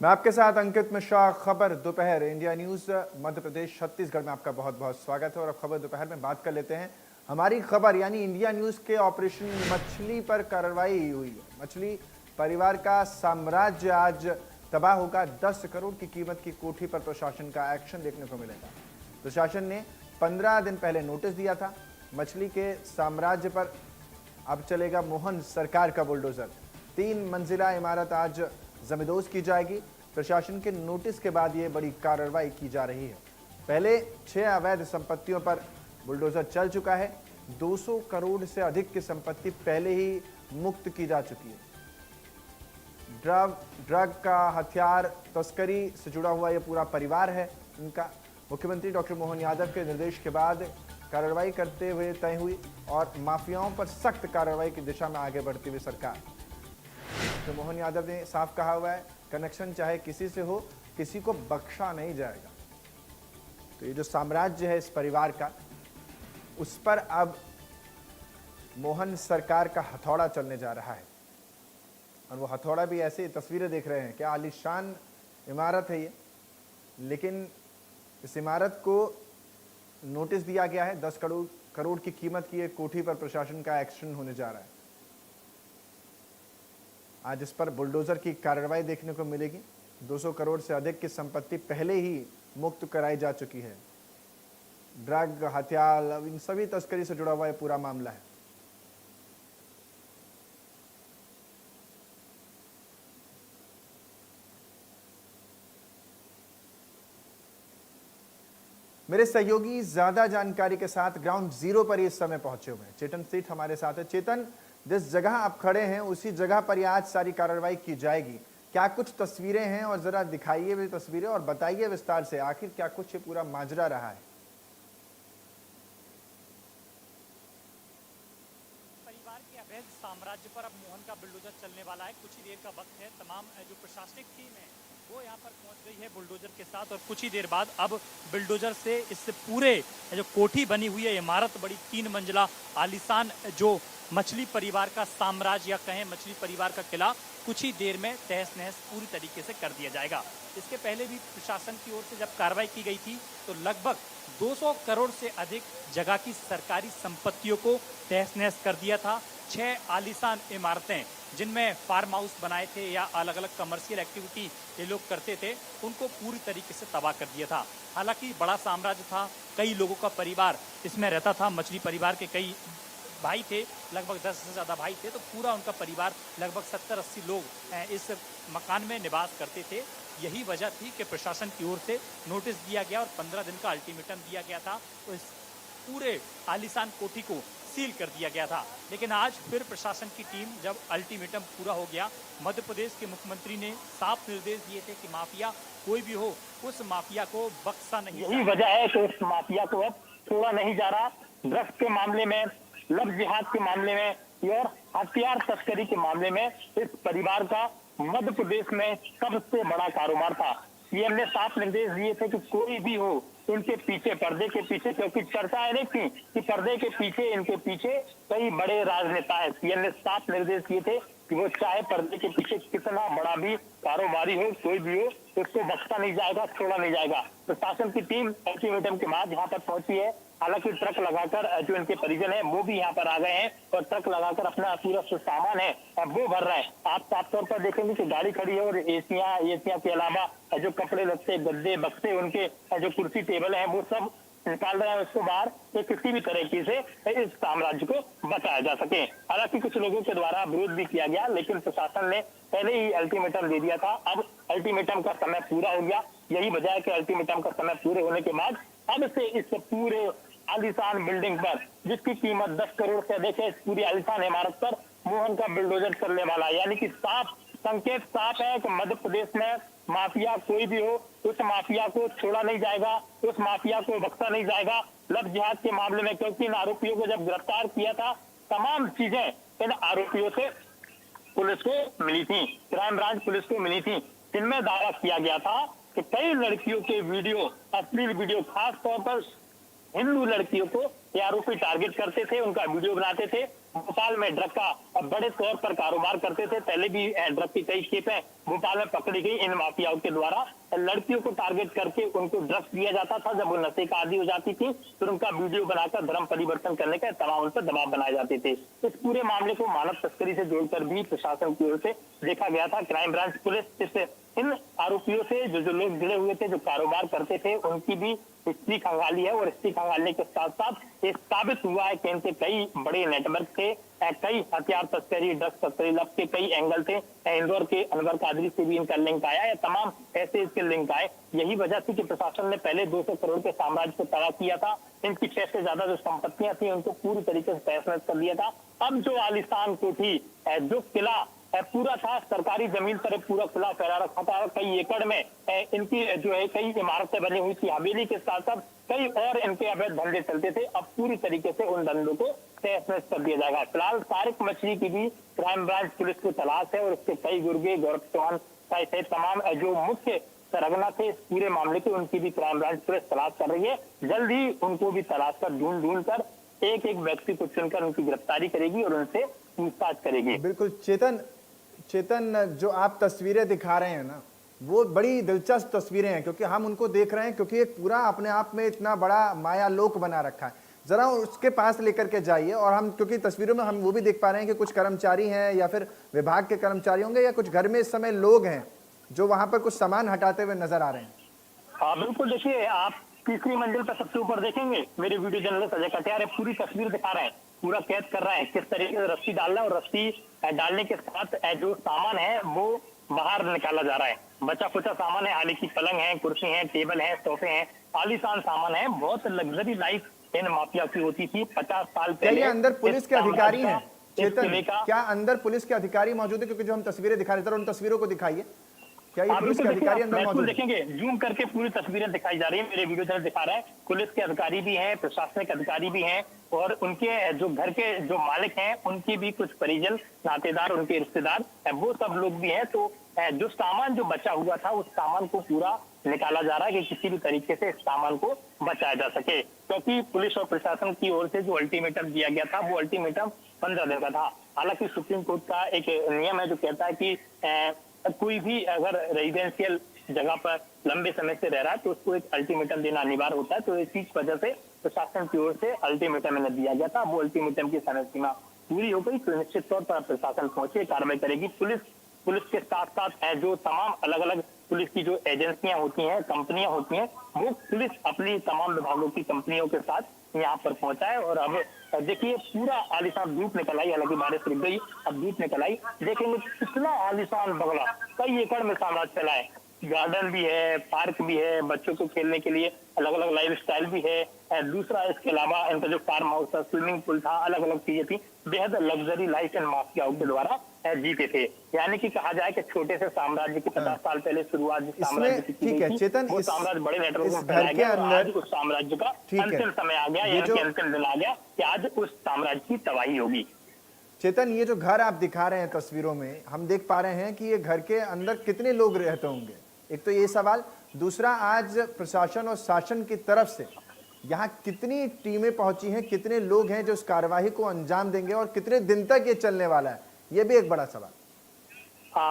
मैं आपके साथ अंकित मिश्रा। खबर दोपहर इंडिया न्यूज मध्य प्रदेश छत्तीसगढ़ में आपका बहुत बहुत स्वागत है। और अब खबर दोपहर में बात कर लेते हैं हमारी खबर यानी इंडिया न्यूज के ऑपरेशन मछली पर कार्रवाई हुई है। मछली परिवार का साम्राज्य आज तबाह होगा। 10 करोड़ की कीमत की कोठी पर प्रशासन का एक्शन देखने को मिलेगा। प्रशासन ने 15 दिन पहले नोटिस दिया था। मछली के साम्राज्य पर अब चलेगा मोहन सरकार का बुलडोजर। 3 मंजिला इमारत आज जमींदोज की जाएगी। प्रशासन के नोटिस के बाद ये बड़ी कार्रवाई की जा रही है। पहले 6 अवैध संपत्तियों पर बुलडोजर चल चुका है। 200 करोड़ से अधिक की संपत्ति पहले ही मुक्त की जा चुकी है। ड्रग का हथियार तस्करी से जुड़ा हुआ ये पूरा परिवार है इनका। मुख्यमंत्री डॉक्टर मोहन यादव के निर्देश के बाद कार्रवाई करते हुए तय हुई और माफियाओं पर सख्त कार्रवाई की दिशा में आगे बढ़ती हुई सरकार। तो मोहन यादव ने साफ कहा हुआ है, कनेक्शन चाहे किसी से हो, किसी को बख्शा नहीं जाएगा। तो ये जो साम्राज्य है इस परिवार का, उस पर अब मोहन सरकार का हथौड़ा चलने जा रहा है। और वो हथौड़ा भी ऐसी तस्वीरें देख रहे हैं, क्या आलीशान इमारत है ये। लेकिन इस इमारत को नोटिस दिया गया है। 10 करोड़ की कीमत की एक कोठी पर प्रशासन का एक्शन होने जा रहा है। आज इस पर बुलडोजर की कार्रवाई देखने को मिलेगी। 200 करोड़ से अधिक की संपत्ति पहले ही मुक्त कराई जा चुकी है। ड्रग, हथियार, इन सभी तस्करी से जुड़ा हुआ ये पूरा मामला है। मेरे सहयोगी ज्यादा जानकारी के साथ ग्राउंड जीरो पर इस समय पहुंचे हुए हैं। चेतन सेठ हमारे साथ है। चेतन, जिस जगह आप खड़े हैं उसी जगह पर आज सारी कार्रवाई की जाएगी। क्या कुछ तस्वीरें हैं और जरा दिखाइए भी तस्वीरें और बताइए विस्तार से आखिर क्या कुछ ये पूरा माजरा रहा है। परिवार के अवैध साम्राज्य पर अब मोहन का बुलडोजर चलने वाला है। कुछ ही देर का वक्त है। तमाम जो प्रशासनिक टीम है वो यहाँ पर पहुंच गई है बुलडोजर के साथ और कुछ ही देर बाद अब बुलडोजर से इस पूरे जो कोठी बनी हुई है, इमारत बड़ी 3 मंजिला आलीशान जो मछली परिवार का साम्राज्य या कहें मछली परिवार का किला, कुछ ही देर में तहस नहस पूरी तरीके से कर दिया जाएगा। इसके पहले भी प्रशासन की ओर से जब कार्रवाई की गई थी तो लगभग 200 करोड़ से अधिक जगह की सरकारी संपत्तियों को तहस नहस कर दिया था। 6 आलीशान इमारतें जिनमें फार्म हाउस बनाए थे या अलग अलग कमर्शियल एक्टिविटी ये लोग करते थे, उनको पूरी तरीके से तबाह कर दिया था। हालांकि बड़ा साम्राज्य था, कई लोगों का परिवार इसमें रहता था। मछली परिवार के कई भाई थे, लगभग 10 से ज़्यादा भाई थे, तो पूरा उनका परिवार लगभग 70-80 लोग इस मकान में निवास करते थे। यही वजह थी कि प्रशासन की ओर से नोटिस दिया गया और 15 दिन का अल्टीमेटम दिया गया था। तो इस पूरे आलीशान कोठी को सील कर दिया गया था। लेकिन आज फिर प्रशासन की टीम जब अल्टीमेटम पूरा हो गया, मध्य प्रदेश के मुख्यमंत्री ने साफ निर्देश दिए थे कि माफिया कोई भी हो उस माफिया को बख्शा नहीं। यही वजह है कि उस माफिया को अब छोड़ा नहीं जा रहा। ड्रग्स के मामले में, लव जिहाद के मामले में और हथियार तस्करी के मामले में इस परिवार का मध्य प्रदेश में सबसे बड़ा कारोबार था। सीएम ने साफ निर्देश दिए थे कि कोई भी हो इनके पीछे, पर्दे के पीछे, क्योंकि चर्चाएं नहीं थी कि पर्दे के पीछे, इनके पीछे कई बड़े राजनेता है। सीएम ने साफ निर्देश दिए थे कि वो चाहे पर्दे के पीछे कितना बड़ा भी कारोबारी हो, कोई भी हो, उसको बख्शा नहीं जाएगा, छोड़ा नहीं जाएगा। प्रशासन की टीम अल्टीमेटम के बाद यहाँ पर पहुंची है। हालांकि ट्रक लगाकर जो इनके परिजन है वो भी यहाँ पर आ गए हैं और ट्रक लगाकर अपना पूरा सामान है वो भर रहे हैं। आप साफ तौर पर देखेंगे कि गाड़ी खड़ी है और एसिया के अलावा जो कपड़े लगते, गद्दे, बक्से, उनके जो कुर्सी टेबल है वो सब निकाल रहे हैं उसको बाहर, कि किसी भी तरीके से इस साम्राज्य को बचाया जा सके। हालांकि कुछ लोगों के द्वारा विरोध भी किया गया, लेकिन प्रशासन ने पहले ही अल्टीमेटम दे दिया था। अब अल्टीमेटम का समय पूरा हो गया। यही वजह है कि अल्टीमेटम का समय पूरे होने के बाद अब से इस पूरे आलीशान बिल्डिंग पर, जिसकी कीमत 10 करोड़ से अधिक है, इस पूरी आलीशान इमारत पर मोहन का बुलडोजर चलने वाला है। यानी कि साफ संकेत साफ है कि मध्य प्रदेश में माफिया कोई भी हो उस माफिया को छोड़ा नहीं जाएगा, उस माफिया को बख्शा नहीं जाएगा। लव जिहाद के मामले में, क्योंकि इन आरोपियों को जब गिरफ्तार किया था, तमाम चीजें इन आरोपियों से पुलिस को मिली थी, क्राइम ब्रांच पुलिस को मिली थी, जिनमें दावा किया गया था कि कई लड़कियों के वीडियो, अश्लील वीडियो, खास तौर पर हिंदू लड़कियों को ये आरोपी टारगेट करते थे, उनका वीडियो बनाते थे। भोपाल में ड्रग का बड़े तौर पर कारोबार करते थे। पहले भी ड्रग की कई खेपें भोपाल में पकड़ी गई इन माफियाओं के द्वारा। लड़कियों को टारगेट करके उनको ड्रग्स दिया जाता था। जब वो नशे का आदी हो जाती थी तो उनका वीडियो बनाकर धर्म परिवर्तन करने का तमाम उन पर दबाव बनाए जाते थे। इस पूरे मामले को मानव तस्करी से जोड़कर भी प्रशासन की ओर से देखा गया था। क्राइम ब्रांच पुलिस इन आरोपियों से जो लोग जुड़े हुए थे, जो कारोबार करते थे, उनकी भी हिस्ट्री खंगाली है। और हिस्ट्री खंगालने के साथ साथ ये साबित हुआ है कि इनके कई बड़े नेटवर्क थे, कई हथियार तस्करी, ड्रग्स तस्करी, लब के कई एंगल थे। इंदौर के अनवर कादरी से भी इनका लिंक आया है, तमाम ऐसे इसके लिंक आए। यही वजह थी कि प्रशासन ने पहले 200 करोड़ के साम्राज्य को तबाह किया था। इनकी 6 से ज्यादा जो संपत्तियां थी उनको पूरी तरीके से तहस-नहस कर दिया था। अब जो आलिशान कोठी, जो किला पूरा था, सरकारी जमीन पर पूरा किला फैला रखा था। कई एकड़ में इनकी जो है कई इमारतें बनी हुई थी। हवेली के साथ साथ कई और इनके अवैध धंधे चलते थे। अब पूरी तरीके से उन धंधों को तहस-नहस कर दिया जाएगा। फिलहाल तारिक मछली की भी क्राइम ब्रांच पुलिस को तलाश है और उसके कई गुर्गे, गौरव चौहान सहित तमाम जो मुख्य सरगना थे इस पूरे मामले के, उनकी भी क्राइम ब्रांच पुलिस तलाश कर रही है। जल्द ही उनको भी तलाश कर ढूंढ कर एक एक व्यक्ति को चुनकर उनकी गिरफ्तारी करेगी और उनसे पूछताछ करेगी। बिल्कुल चेतन, जो आप तस्वीरें दिखा रहे हैं ना, वो बड़ी दिलचस्प तस्वीरें हैं, क्योंकि हम उनको देख रहे हैं, क्योंकि एक पूरा अपने आप में इतना बड़ा माया लोक बना रखा है। जरा उसके पास लेकर के जाइए। और हम क्योंकि तस्वीरों में हम वो भी देख पा रहे हैं कि कुछ कर्मचारी हैं या फिर विभाग के कर्मचारी होंगे या कुछ घर में इस समय लोग हैं जो वहां पर कुछ सामान हटाते हुए नजर आ रहे हैं। हाँ बिल्कुल, देखिए आप तीसरी मंजिल पर सबसे ऊपर देखेंगे, मेरे वीडियो जर्नलिस्ट अजय कटियार पूरी तस्वीर दिखा रहे हैं, पूरा कैद कर रहा है किस तरीके से रस्सी डालना और रस्सी डालने के साथ जो सामान है वो बाहर निकाला जा रहा है। बचा खुचा सामान है, हालांकि पलंग है, कुर्सी है, टेबल है, सोफे हैं, आलीशान सामान है। बहुत लग्जरी लाइफ इन माफिया की होती थी 50 साल पहले। अंदर पुलिस के अधिकारी हैं चेतन? का क्या अंदर पुलिस के अधिकारी मौजूद है? क्योंकि जो हम तस्वीरें दिखा रहे थे उन तस्वीरों को दिखाइए। क्या ये पुलिस के अधिकारी अंदर मौजूद है? देखेंगे, जूम करके पूरी तस्वीरें दिखाई जा रही है, मेरे वीडियो चैनल दिखा रहा है। पुलिस के अधिकारी भी हैं, प्रशासनिक अधिकारी भी हैं और उनके जो घर के जो मालिक हैं उनकी भी कुछ परिजन, नातेदार, उनके रिश्तेदार, वो सब लोग भी हैं। तो जो सामान जो बचा हुआ था उस सामान को पूरा निकाला जा रहा है कि किसी भी तरीके से इस सामान को बचाया जा सके, क्योंकि पुलिस और प्रशासन की ओर से जो अल्टीमेटम दिया गया था वो अल्टीमेटम 15 दिन का था। हालांकि सुप्रीम कोर्ट का एक नियम है जो कहता है कि कोई भी अगर रेजिडेंशियल जगह पर लंबे समय से रह रहा है तो उसको एक अल्टीमेटम देना अनिवार्य होता है। तो इसी वजह से प्रशासन की ओर से अल्टीमेटम इन्हें दिया गया था। वो अल्टीमेटम की समय सीमा पूरी हो गई तो निश्चित तौर पर प्रशासन पहुंचे, कार्रवाई करेगी। पुलिस के साथ साथ जो तमाम अलग अलग पुलिस की जो एजेंसियां होती हैं, कंपनियां होती हैं, वो पुलिस अपनी तमाम विभागों की कंपनियों के साथ यहाँ पर पहुंचा है। और अब देखिए पूरा आलिशान धूप निकल आई, हालांकि बारिश रुक गई, अब धूप निकल आई। देखेंगे कितना आलिशान बंगला, कई एकड़ में साम्राज्य फैला है। गार्डन भी है, पार्क भी है, बच्चों को खेलने के लिए अलग अलग लाइफ स्टाइल भी है। दूसरा इसके अलावा इनका जो फार्म हाउस था, स्विमिंग पूल था, अलग अलग चीजें थी। बेहद लग्जरी लाइफ इन माफियाओं के द्वारा जीते थे। यानी कि कहा जाए कि छोटे से साम्राज्य की 50 साल पहले शुरुआत साम्राज्य की ठीक है चेतन, वो साम्राज्य बड़े नेटवर्क में घर के अंदर उस साम्राज्य का अंतिम समय आ गया, यानी कि अंतिम दिन आ गया कि आज उस साम्राज्य की तबाही होगी। चेतन, ये जो घर आप दिखा रहे हैं तस्वीरों में, हम देख पा रहे हैं कि ये घर के अंदर कितने लोग रहते होंगे। एक तो ये सवाल, दूसरा आज प्रशासन और शासन की तरफ से यहाँ कितनी टीमें पहुंची हैं, कितने लोग हैं जो इस कार्यवाही को अंजाम देंगे और कितने दिन तक ये चलने वाला है, ये भी एक बड़ा सवाल।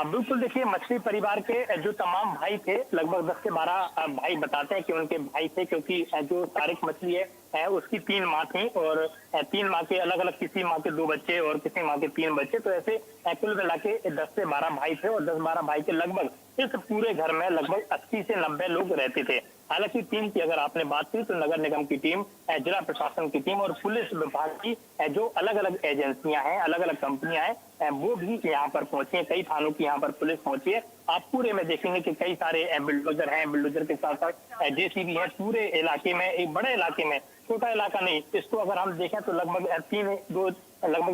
बिल्कुल, देखिए मछली परिवार के जो तमाम भाई थे, लगभग 10 से 12 भाई बताते हैं कि उनके भाई थे, क्योंकि जो तारिक मछली है उसकी 3 माँ थी और 3 माँ के अलग अलग, किसी माँ के 2 बच्चे और किसी माँ के 3 बच्चे। तो ऐसे कुल मिला के 10 से 12 भाई थे और 10-12 भाई के लगभग इस पूरे घर में लगभग 80 से 90 लोग रहते थे। हालांकि टीम की अगर आपने बात की तो नगर निगम की टीम, जिला प्रशासन की टीम और पुलिस विभाग की जो अलग अलग एजेंसियां हैं, अलग अलग कंपनियां हैं, वो भी यहाँ पर पहुंची है। कई थानों की यहाँ पर पुलिस पहुंची है। आप पूरे में देखेंगे कि कई सारे बिल्डोजर हैं, बिल्डोजर के साथ साथ जेसीबी है। पूरे इलाके में, एक बड़े इलाके में, छोटा इलाका नहीं, इसको अगर हम देखें तो लगभग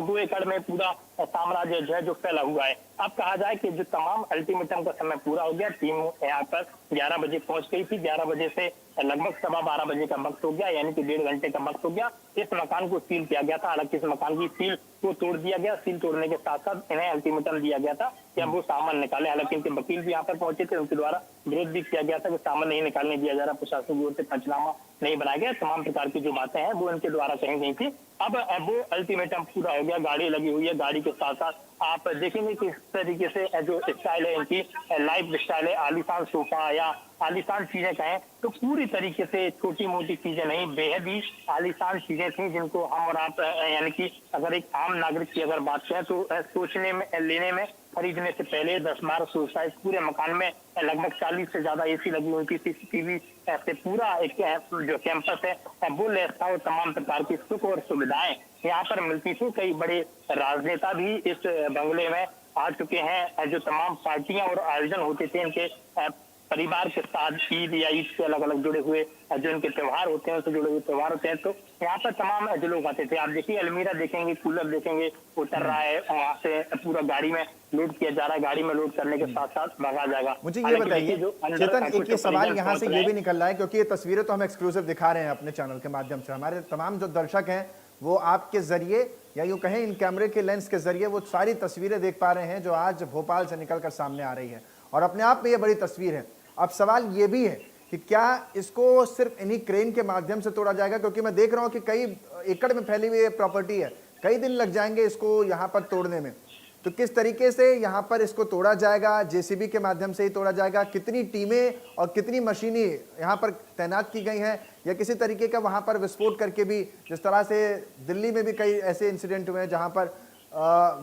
2 एकड़ में पूरा साम्राज्य जो है जो फैला हुआ है। अब कहा जाए कि जो तमाम अल्टीमेटम का समय पूरा हो गया, टीम यहाँ पर 11 बजे पहुंच गई थी। 11 बजे से लगभग 12:15 का वक्त हो गया, यानी कि 1.5 घंटे का वक्त हो गया। इस मकान को सील किया गया था। हालांकि इस मकान की सील को तोड़ दिया गया। सील तोड़ने के साथ साथ इन्हें अल्टीमेटम दिया गया था कि अब वो सामान निकाले। हालांकि इनके वकील भी यहाँ पर पहुंचे थे, उनके द्वारा विरोध भी किया गया था कि सामान नहीं निकालने दिया जा रहा, प्रशासन की ओर से पंचनामा नहीं बनाया गया, तमाम प्रकार की जो बातें हैं वो इनके द्वारा कही गई थी। अब वो अल्टीमेटम पूरा हो गया, गाड़ी लगी हुई है। गाड़ी के साथ साथ आप देखेंगे कि इस तरीके से जो स्टाइल है इनकी, लाइफ स्टाइल है, आलीशान सोफा या आलीशान चीजें कहें तो पूरी तरीके से छोटी मोटी चीजें नहीं, बेहद ही आलीशान चीजें थी जिनको हम और आप यानी कि अगर एक आम नागरिक की अगर बात करें तो सोचने में, लेने में, खरीदने से पहले 10 बार सोचता है। इस पूरे मकान में लगभग 40 से ज्यादा एसी लगी हुई थी, सीसीटीवी ऐसे पूरा एक जो कैंपस है वो लेस था और तमाम प्रकार की सुख और सुविधाएं यहाँ पर मिलती थी। कई बड़े राजनेता भी इस बंगले में आ चुके हैं। जो तमाम पार्टियां और आयोजन होते थे इनके परिवार के साथ, ईद या ईद से अलग अलग जुड़े हुए जो इनके त्योहार होते हैं, उससे जुड़े हुए त्योहार होते हैं, तो यहाँ पर तमाम जो लोग आते थे। आप देखिए अलमीरा देखेंगे, कूलर देखेंगे, उतर रहा है वहाँ से पूरा गाड़ी में लोड किया जा रहा है। गाड़ी में लोड करने के साथ साथ भगा जाएगा। मुझे ये बताइए चेतन, एक ये सवाल यहाँ से ये भी निकल रहा है, क्योंकि ये तस्वीरें तो हम एक्सक्लूसिव दिखा रहे हैं अपने चैनल के माध्यम से, हमारे तमाम जो दर्शक हैं वो आपके जरिए या यूं कहें इन कैमरे के लेंस के जरिए वो सारी तस्वीरें देख पा रहे हैं जो आज भोपाल से निकलकर सामने आ रही है, और अपने आप में ये बड़ी तस्वीर है। अब सवाल ये भी है कि क्या इसको सिर्फ इन्हीं क्रेन के माध्यम से तोड़ा जाएगा, क्योंकि मैं देख रहा हूं कि कई एकड़ में फैली हुई प्रॉपर्टी है, कई दिन लग जाएंगे इसको यहां पर तोड़ने में। तो किस तरीके से यहां पर इसको तोड़ा जाएगा? जेसीबी के माध्यम से ही तोड़ा जाएगा? कितनी टीमें और कितनी मशीनें यहां पर तैनात की गई हैं, या किसी तरीके का वहां पर विस्फोट करके भी, जिस तरह से दिल्ली में भी कई ऐसे इंसिडेंट हुए हैं जहां पर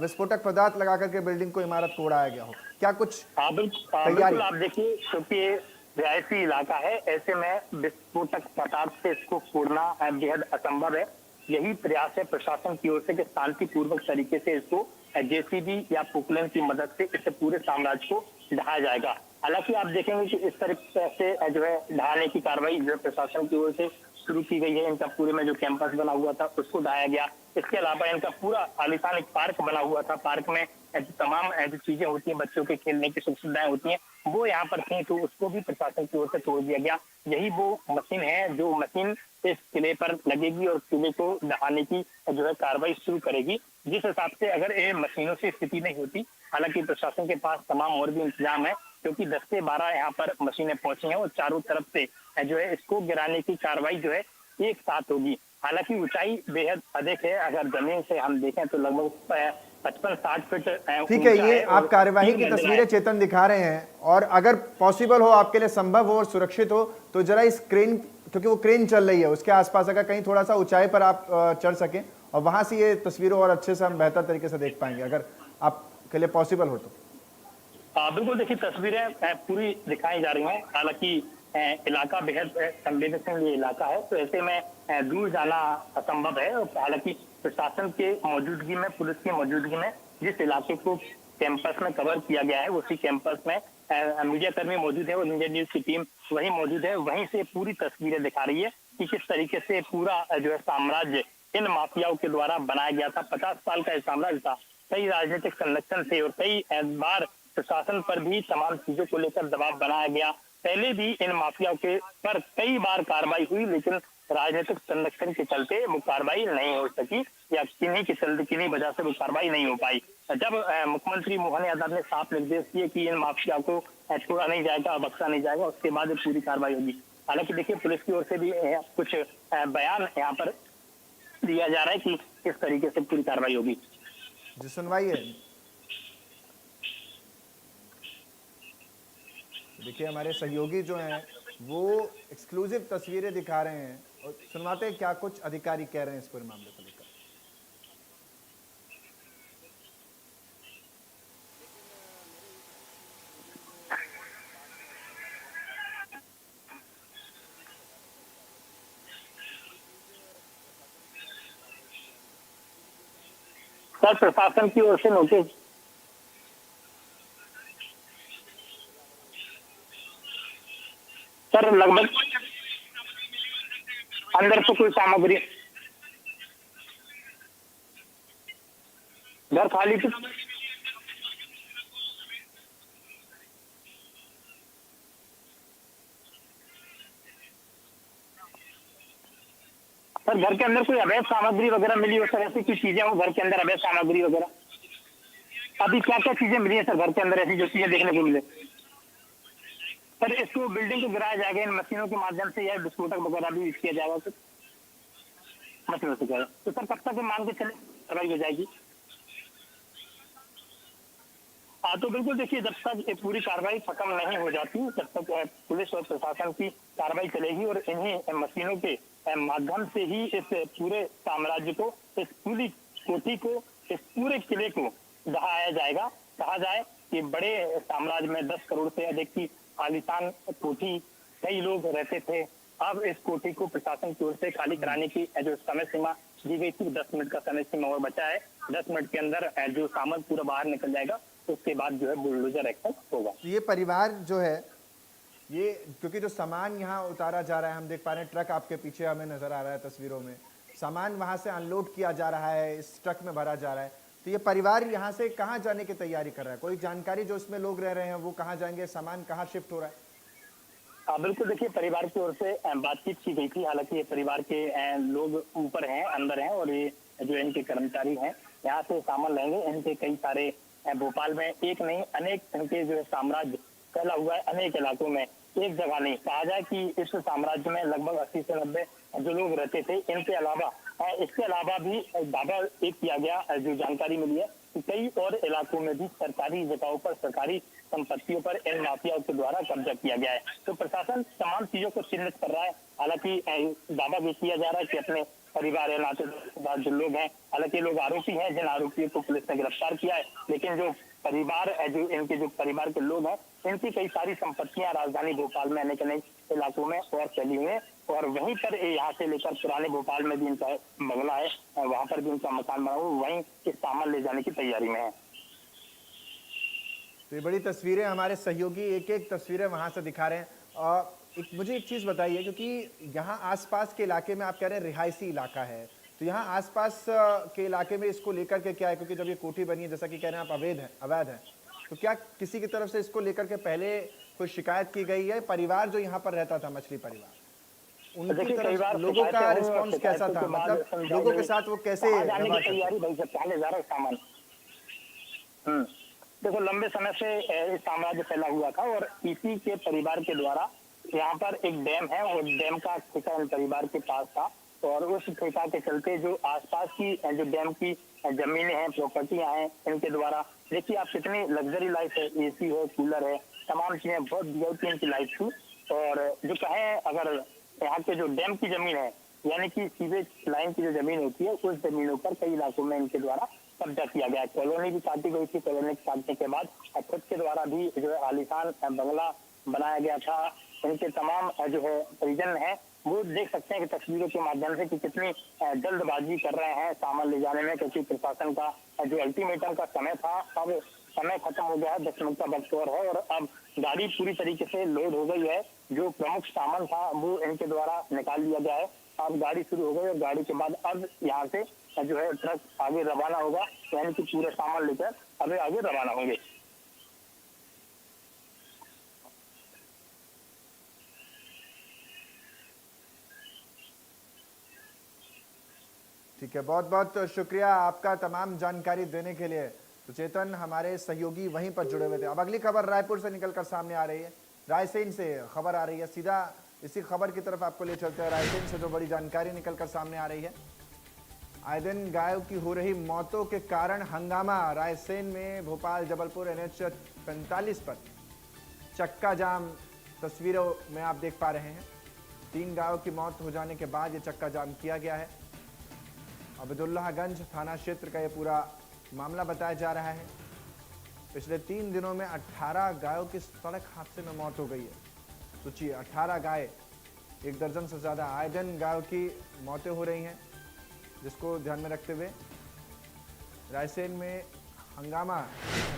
विस्फोटक पदार्थ लगा करके बिल्डिंग को, इमारत को उड़ाया गया हो, क्या कुछ तैयारी? आप देखिए, क्योंकि रिहायशी इलाका है, ऐसे में विस्फोटक पदार्थ से इसको फोड़ना बेहद असंभव है। यही प्रयास है प्रशासन की ओर से कि शांतिपूर्वक तरीके से इसको जेसीबी या पोकलेन की मदद से इस पूरे साम्राज्य को ढहाया जाएगा। हालांकि आप देखेंगे कि इस तरीके से जो है ढहाने की कार्रवाई जो प्रशासन की ओर से शुरू की गई है। इनका पूरे में जो कैंपस बना हुआ था उसको ढहाया गया। इसके अलावा इनका पूरा आलीशान एक पार्क बना हुआ था, पार्क में तमाम जो चीजें होती हैं, बच्चों के खेलने की सुख सुविधाएं होती हैं, वो यहाँ पर थी, तो उसको भी प्रशासन की ओर से तोड़ दिया गया। यही वो मशीन है जो मशीन इस किले पर लगेगी और किले को ढहाने की जो है कार्रवाई शुरू करेगी। जिस हिसाब से अगर ये मशीनों से स्थिति नहीं होती, हालांकि प्रशासन के पास तमाम और भी इंतजाम है, क्योंकि 10 से 12 यहाँ पर मशीनें पहुंची हैं और चारों तरफ से जो है इसको गिराने की कार्रवाई जो है एक साथ होगी। हालांकि ऊंचाई बेहद अधिक है, अगर जमीन से हम देखें तो लगभग 55-60 फीट। ठीक है, ये आप कार्यवाही की तस्वीरें चेतन दिखा रहे हैं, और अगर पॉसिबल हो, आपके लिए संभव हो और सुरक्षित हो, तो जरा इस क्रेन, क्योंकि वो क्रेन चल रही है, उसके आसपास अगर कहीं थोड़ा सा ऊंचाई पर आप चढ़ सकें और वहां से ये तस्वीरों और अच्छे से हम बेहतर तरीके से देख पाएंगे, अगर आपके लिए पॉसिबल हो तो। बिल्कुल, देखिए तस्वीरें पूरी दिखाई जा रही हैं। हालांकि इलाका बेहद संवेदनशील इलाका है, तो ऐसे में दूर जाना असंभव है। हालांकि प्रशासन के मौजूदगी में, पुलिस की मौजूदगी में जिस इलाके को कैंपस में कवर किया गया है, उसी कैंपस में मीडिया कर्मी मौजूद है और इंडियन न्यूज की टीम वही मौजूद है। वहीं से पूरी तस्वीरें दिखा रही है कि किस तरीके से पूरा जो है साम्राज्य इन माफियाओं के द्वारा बनाया गया था। 50 साल का साम्राज्य था, कई राजनीतिक संरक्षण थे और कई बार प्रशासन पर भी तमाम चीजों को लेकर दबाव बनाया गया। पहले भी इन माफियाओं के पर कई बार कार्रवाई हुई, लेकिन राजनीतिक संरक्षण के चलते वो कार्रवाई नहीं हो सकी, या किन्हीं वजह से वो कार्रवाई नहीं हो पाई। जब मुख्यमंत्री मोहन यादव ने साफ निर्देश दिए कि इन माफियाओं को छोड़ा नहीं जाएगा, बख्शा नहीं जाएगा, उसके बाद पूरी कार्रवाई होगी। हालांकि देखिए पुलिस की ओर से भी कुछ बयान यहाँ पर दिया जा रहा है कि किस तरीके से पूरी कार्रवाई होगी। जी सुनवाइए। देखिए हमारे सहयोगी जो हैं वो एक्सक्लूसिव तस्वीरें दिखा रहे हैं और सुनवाते हैं क्या कुछ अधिकारी कह रहे हैं इस पूरे मामले को लेकर। सर, प्रशासन की ओर से नोटिस सर, लगभग अंदर से कोई सामग्री, घर खाली थी। सर घर के अंदर कोई अवैध सामग्री वगैरह मिली हो सर, ऐसी कुछ चीजें हो घर के अंदर अवैध सामग्री वगैरह? अभी क्या क्या चीजें मिली है सर घर के अंदर ऐसी जो चीजें देखने को मिले? सर इसको बिल्डिंग को गिराया जाएगा इन मशीनों के माध्यम से या विस्फोटक वगैरह भी यूज किया जाएगा सर मशीनों से? क्या तो सर कब तक मान के चले कार्रवाई हो जाएगी? हाँ तो बिल्कुल देखिए, जब तक ये पूरी कार्रवाई खत्म नहीं हो जाती तब तक पुलिस और प्रशासन की कार्रवाई चलेगी और इन्हीं मशीनों के माध्यम से ही इस पूरे साम्राज्य को, इस पूरी कोठी को, इस पूरे किले को दहाया जाएगा। कहा जाए कि बड़े साम्राज्य में 10 करोड़ से अधिक की आलीशान कोठी, कई लोग रहते थे। अब इस कोठी को प्रशासन की ओर से खाली कराने की जो समय सीमा दी गई थी, 10 मिनट का समय सीमा और बचा है। 10 मिनट के अंदर जो सामान पूरा बाहर निकल जाएगा, उसके बाद जो है बुलडोजर एक्शन होगा। तो ये परिवार जो है, ये क्योंकि जो सामान यहाँ उतारा जा रहा है, हम देख पा रहे हैं ट्रक आपके पीछे हमें नजर आ रहा है तस्वीरों में, सामान वहां से अनलोड किया जा रहा है, इस ट्रक में भरा जा रहा है। तो ये परिवार यहाँ से कहाँ जाने की तैयारी कर रहा है? कोई जानकारी जो इसमें लोग रह रहे हैं वो कहाँ जाएंगे, सामान कहाँ शिफ्ट हो रहा है? बिल्कुल देखिए, परिवार की ओर से बातचीत की गई थी। हालांकि ये परिवार के लोग ऊपर हैं, अंदर हैं और ये जो इनके कर्मचारी हैं यहाँ से सामान लेंगे। इनके कई सारे भोपाल में एक नहीं अनेक इनके जो साम्राज्य फैला हुआ है, अनेक इलाकों में, एक जगह नहीं। कहा जाए कि इस साम्राज्य में लगभग 80 से 90 जो लोग रहते थे। इनके अलावा इसके अलावा भी दावा एक किया गया, जो जानकारी मिली है कि कई और इलाकों में भी सरकारी जगहों पर, सरकारी संपत्तियों पर इन माफियाओं के द्वारा कब्जा किया गया है। तो प्रशासन तमाम चीजों को चिन्हित कर रहा है। हालांकि दावा भी किया जा रहा है कि अपने परिवार या नातेदार जो लोग हैं, हालांकि लोग आरोपी हैं, जिन आरोपियों को पुलिस ने गिरफ्तार किया है, लेकिन जो परिवार जो इनके जो परिवार के लोग हैं, इनकी कई सारी संपत्तियां राजधानी भोपाल में अनेक अनेक इलाकों में और फैली हुई है। और वहीं पर यहाँ से लेकर पुराने भोपाल में भी इनका बंगला है, वहां पर भी इनका मकान बना हुआ, वहीं इस सामान ले जाने की तैयारी में है। तो ये बड़ी तस्वीरें हमारे सहयोगी एक एक तस्वीरें वहां से दिखा रहे हैं। और मुझे एक चीज़ बताइए, क्योंकि यहाँ आसपास के इलाके में आप कह रहे हैं रिहायशी इलाका है, तो यहाँ आसपास के इलाके में इसको लेकर के क्या है? क्योंकि जब ये कोठी बनी है, जैसा कि कह रहे हैं आप, अवैध है, तो क्या किसी की तरफ से इसको लेकर के पहले कोई शिकायत की गई है? परिवार जो यहाँ पर रहता था, मछली परिवार, उनकी तरफ लोगों का रिस्पॉन्स कैसा था? मतलब लोगों के साथ वो कैसे व्यवहार करते? सामान देखो, लंबे समय से इस साम्राज्य फैला हुआ था और इसी के परिवार के द्वारा यहाँ पर एक डैम है और डैम का ठेका इन परिवार के पास था। और उस ठेका के चलते जो आसपास की जो डैम की जमीनें हैं, प्रॉपर्टियां हैं, इनके द्वारा देखिए आप कितनी लग्जरी लाइफ है, एसी है, कूलर है, तमाम चीजें, बहुत वीआईपी इनकी लाइफ थी। और जो कहें, अगर यहाँ के जो डैम की जमीन है, यानी कि सीवेज लाइन की जो जमीन होती है, उस जमीनों पर कई इलाकों में इनके द्वारा कब्जा किया गया। कॉलोनी भी काटी गई थी। कॉलोनी काटने के बाद खुद के द्वारा भी जो है आलीशान बंगला बनाया गया था। इनके तमाम जो है परिजन हैं, वो देख सकते हैं कि तस्वीरों के माध्यम से कि कितनी जल्दबाजी कर रहे हैं सामान ले जाने में, क्योंकि प्रशासन का जो अल्टीमेटम का समय था, अब समय खत्म हो गया है, 10 मिनट का वक्त और है। और अब गाड़ी पूरी तरीके से लोड हो गई है। जो प्रमुख सामान था वो इनके द्वारा निकाल लिया गया है। अब गाड़ी शुरू हो गई और गाड़ी के बाद अब यहाँ से जो है ट्रक आगे रवाना होगा, यानी कि पूरे सामान लेकर अभी आगे रवाना होंगे। ठीक है, बहुत बहुत शुक्रिया आपका तमाम जानकारी देने के लिए। तो चेतन, हमारे सहयोगी वहीं पर जुड़े हुए थे। अब अगली खबर रायपुर से निकलकर सामने आ रही है, रायसेन से खबर आ रही है। सीधा इसी खबर की तरफ आपको ले चलते हैं। रायसेन से जो बड़ी जानकारी निकलकर सामने आ रही है, आए दिन गायों की हो रही मौतों के कारण हंगामा। रायसेन में भोपाल जबलपुर NH 45 पर चक्का जाम तस्वीरों में आप देख पा रहे हैं। 3 गायों की मौत हो जाने के बाद ये चक्का जाम किया गया है। अब्दुल्लाहगंज थाना क्षेत्र का ये पूरा मामला बताया जा रहा है। पिछले 3 दिनों में 18 गायों की सड़क हादसे में मौत हो गई है। सोचिए, 18 गाय, 1 दर्जन से ज़्यादा आए दिन गायों की मौतें हो रही हैं, जिसको ध्यान में रखते हुए रायसेन में हंगामा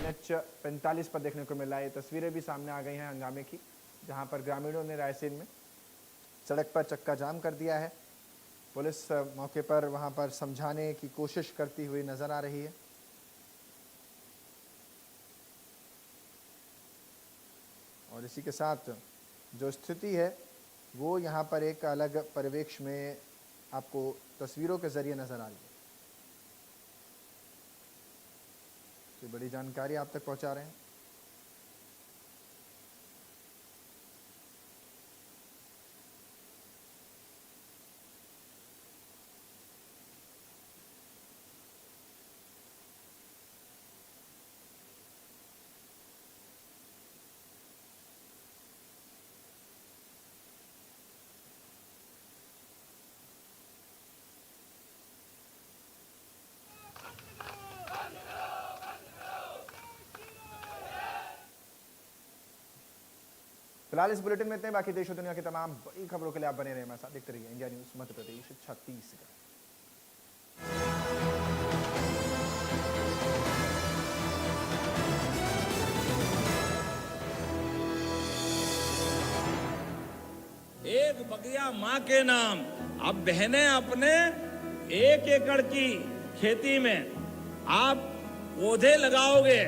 NH 45 पर देखने को मिला है। ये तस्वीरें भी सामने आ गई हैं हंगामे की, जहां पर ग्रामीणों ने रायसेन में सड़क पर चक्का जाम कर दिया है। पुलिस मौके पर वहां पर समझाने की कोशिश करती हुई नजर आ रही है। और इसी के साथ जो स्थिति है वो यहाँ पर एक अलग परिवेश में आपको तस्वीरों के जरिए नजर आ रही है। तो बड़ी जानकारी आप तक पहुंचा रहे हैं। फिलहाल इस बुलेटिन में इतने, बाकी देश और दुनिया की तमाम बड़ी खबरों के लिए आप बने रहे हमारे साथ, देखते रहिए इंडिया न्यूज मध्य प्रदेश छत्तीसगढ़। एक बगिया माँ के नाम। अब बहनें अपने 1 एकड़ की खेती में आप पौधे लगाओगे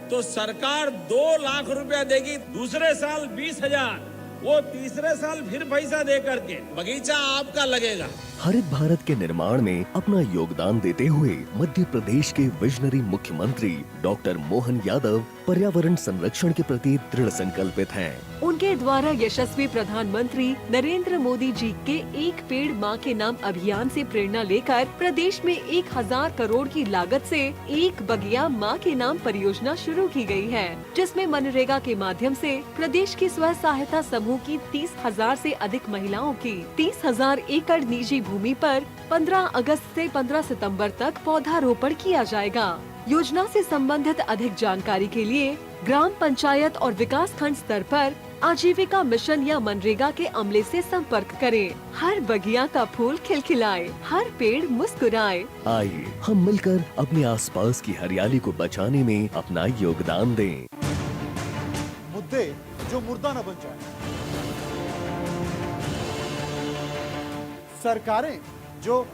तो सरकार 2 लाख रुपया देगी, दूसरे साल 20,000, वो तीसरे साल फिर पैसा दे करके बगीचा आपका लगेगा। हरित भारत के निर्माण में अपना योगदान देते हुए मध्य प्रदेश के विजनरी मुख्यमंत्री डॉक्टर मोहन यादव पर्यावरण संरक्षण के प्रति दृढ़ संकल्पित हैं। उनके द्वारा यशस्वी प्रधानमंत्री नरेंद्र मोदी जी के एक पेड़ माँ के नाम अभियान से प्रेरणा लेकर प्रदेश में 1000 करोड़ की लागत से एक बगिया माँ के नाम परियोजना शुरू की गई है, जिसमें मनरेगा के माध्यम से प्रदेश की स्व सहायता समूह की 30,000 से अधिक महिलाओं की 30,000 एकड़ निजी भूमि पर 15 अगस्त से 15 सितंबर तक पौधारोपण किया जाएगा। योजना से संबंधित अधिक जानकारी के लिए ग्राम पंचायत और विकास खंड स्तर पर आजीविका मिशन या मनरेगा के अमले से संपर्क करें। हर बगिया का फूल खिलखिलाए, हर पेड़ मुस्कुराए। आइए हम मिलकर अपने आसपास की हरियाली को बचाने में अपना योगदान दें। मुद्दे जो मुर्दा न बन जाए, सरकारें जो